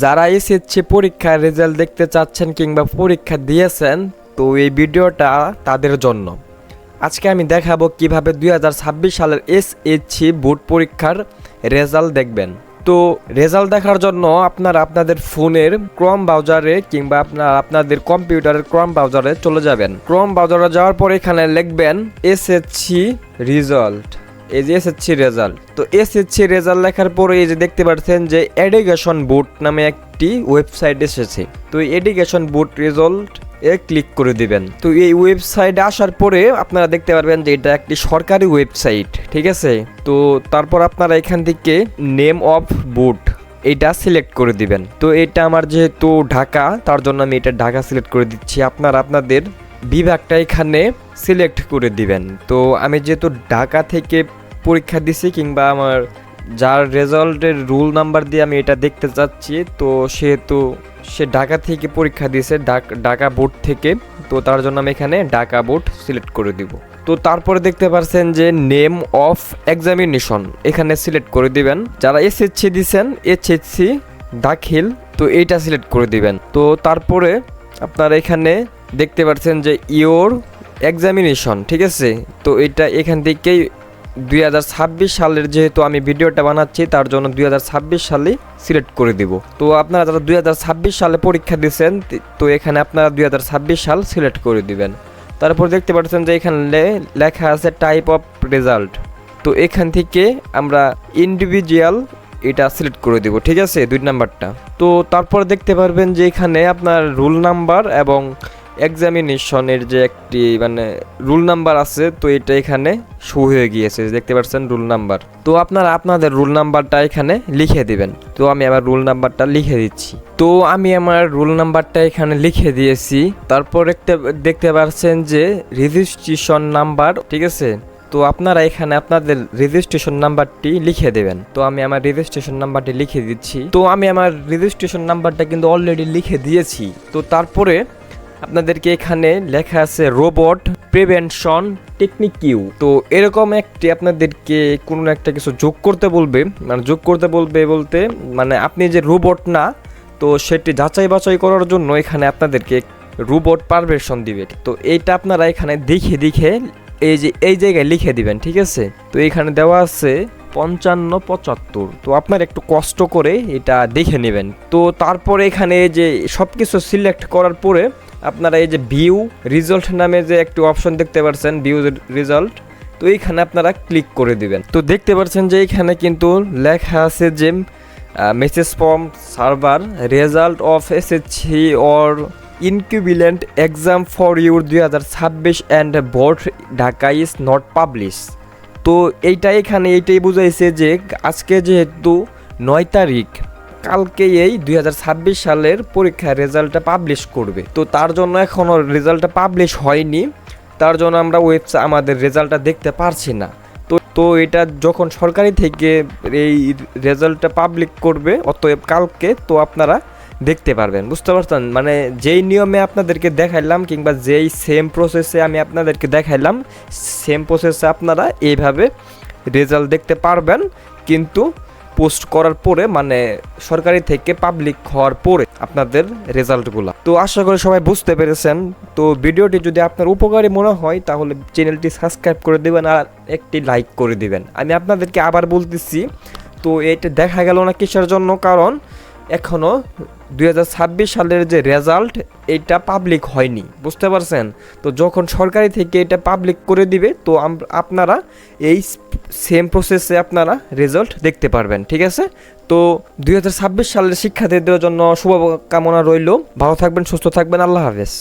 যারা এসএসসি পরীক্ষার রেজাল্ট দেখতে চাচ্ছেন কিংবা পরীক্ষা দিয়েছেন, তো এই ভিডিওটা তাদের জন্য। আজকে আমি দেখাবো কিভাবে 2026 সালের এসএসসি বোর্ড পরীক্ষার রেজাল্ট দেখবেন। তো রেজাল্ট দেখার জন্য আপনারা আপনাদের ফোনের ক্রোম ব্রাউজারে কিংবা আপনাদের কম্পিউটারের ক্রোম ব্রাউজারে চলে যাবেন। ক্রোম ব্রাউজারে যাওয়ার পর এখানে লিখবেন এসএসসি রেজাল্ট। এই যে এসএসসি রেজাল্ট, তো এসএসসি রেজাল্ট লেখার পরে এই যে দেখতে পাচ্ছেন যে এডুকেশন বোর্ড নামে একটি ওয়েবসাইট এসেছে। তো এডুকেশন বোর্ড রেজাল্ট ক্লিক করে দিবেন। তো এই ওয়েবসাইটে আসার পরে আপনারা দেখতে পারবেন যে এটা একটি সরকারি ওয়েবসাইট, ঠিক আছে। তো তারপর আপনারা এখান থেকে নেম অফ বোর্ড এটা সিলেক্ট করে দিবেন। তো এটা আমার যেহেতু ঢাকা, তার জন্য আমি এটা ঢাকা সিলেক্ট করে দিচ্ছি। আপনারা আপনাদের বিভাগটা এখানে সিলেক্ট করে দিবেন। তো আমি যেহেতু ঢাকা থেকে পরীক্ষা দিছি কিংবা আমার যার রেজাল্টের রুল নাম্বার দিয়ে আমি এটা দেখতে চাচ্ছি, তো সেহেতু সে ঢাকা থেকে পরীক্ষা দিয়েছে, ঢাকা বোর্ড থেকে। তো তার জন্য আমি এখানে ঢাকা বোর্ড সিলেক্ট করে দিব। তো তারপরে দেখতে পাচ্ছেন যে নেম অফ এক্সামিনেশন এখানে সিলেক্ট করে দিবেন। যারা এসএসসি দিয়েছেন এসএসসি দাখিল, তো এইটা সিলেক্ট করে দিবেন। তো তারপরে আপনারা এখানে দেখতে পাচ্ছেন যে ইওর এক্সামিনেশন, ঠিক আছে। তো এটা এখান থেকেই 2026 সালের যেহেতু আমি ভিডিওটা বানাচ্ছি, তার জন্য 2026 সালে সিলেক্ট করে দিব। তো আপনারা যারা 2026 সালে পরীক্ষা দিয়েছেন, তো এখানে আপনারা 2026 সাল সিলেক্ট করে দিবেন। তারপর দেখতে পাচ্ছেন যে এখানে লেখা আছে টাইপ অফ রেজাল্ট। তো এখান থেকে আমরা ইন্ডিভিজুয়াল এটা সিলেক্ট করে দিব, ঠিক আছে, 2 নাম্বারটা। তো তারপর দেখতে পারবেন যে এখানে আপনার রুল নাম্বার এবং এক্সামিনেশনের যে একটি রুল নাম্বার আছে, তো এটা এখানে শো হয়ে গিয়েছে, দেখতে পাচ্ছেন রুল নাম্বার। তো আপনারা আপনাদের রুল নাম্বারটা এখানে লিখে দিবেন। তো আমি আমার রুল নাম্বারটা লিখে দিচ্ছি। তো আমি আমার রুল নাম্বারটা এখানে লিখে দিয়েছি। তারপর দেখতে পাচ্ছেন যে রেজিস্ট্রেশন নাম্বার, ঠিক আছে। তো আপনারা এখানে আপনাদের রেজিস্ট্রেশন নাম্বারটি লিখে দেবেন। তো আমি আমার রেজিস্ট্রেশন নাম্বারটি লিখে দিচ্ছি। তো আমি আমার রেজিস্ট্রেশন নাম্বারটা কিন্তু অলরেডি লিখে দিয়েছি। তো তারপরে আপনাদেরকে এখানে লেখা আছে রোবট প্রিভেনশন টেকনিক ইউ। তো এরকম একটি আপনাদেরকে কোনো একটা কিছু যোগ করতে বলবে, যোগ করতে বলবে বলতে আপনি যে রোবট না, তো সেটি যাচাই বাছাই করার জন্য এখানে আপনাদেরকে রোবট পারমিশন দিবে। তো এইটা আপনারা এখানে দেখে এই জায়গায় লিখে দিবেন, ঠিক আছে। তো এখানে দেওয়া আছে 5575। তো আপনার একটু কষ্ট করে এটা দেখে নেবেন। তো তারপরে এখানে যে সব কিছু সিলেক্ট করার পরে আপনারা এই যে ভিউ রেজাল্ট নামে যে একটি অপশন দেখতে পাচ্ছেন, ভিউ রেজাল্ট, তো এইখানে আপনারা ক্লিক করে দিবেন। তো দেখতে পাচ্ছেন যে এখানে কিন্তু লেখা আছে যে message from server result of SSC or equivalent exam for your 2026 and board Dhaka is not publish. তো এইটাই বুঝাইছে যে আজকে যেহেতু 9 তারিখ, কালকে এই 2026 সালের পরীক্ষার রেজাল্টটা পাবলিশ করবে। তো তার জন্য এখনও রেজাল্টটা পাবলিশ হয়নি, তার জন্য আমরা আমাদের রেজাল্টটা দেখতে পারছি না। তো এটা যখন সরকারি থেকে এই রেজাল্টটা পাবলিক করবে, অতএব কালকে, তো আপনারা দেখতে পারবেন, বুঝতে পারছেন। যেই নিয়মে আপনাদেরকে দেখাইলাম কিংবা যেই সেম প্রসেসে আমি আপনাদেরকে দেখাইলাম, সেম প্রসেসে আপনারা এইভাবে রেজাল্ট দেখতে পারবেন। কিন্তু পোস্ট করার পরে সরকারি থেকে পাবলিক হওয়ার পরে আপনাদের রেজাল্টগুলো। তো আশা করি সবাই বুঝতে পেরেছেন। তো ভিডিওটি যদি আপনার উপকারী মনে হয় তাহলে চ্যানেলটি সাবস্ক্রাইব করে দেবেন আর একটি লাইক করে দিবেন। আমি আপনাদেরকে আবার বলতেছি, তো এটা দেখা গেল না কিসের জন্য, কারণ এখনও 2026 সালের যে রেজাল্ট এটা পাবলিক হয়নি, বুঝতে পারছেন। তো যখন সরকারি থেকে এটা পাবলিক করে দিবে, তো আপনারা এই সেম প্রসেসে আপনারা রেজাল্ট দেখতে পারবেন, ঠিক আছে। তো 2026 সালের শিক্ষার্থীদের জন্য শুভকামনা রইল। ভালো থাকবেন, সুস্থ থাকবেন, আল্লাহ হাফেজ।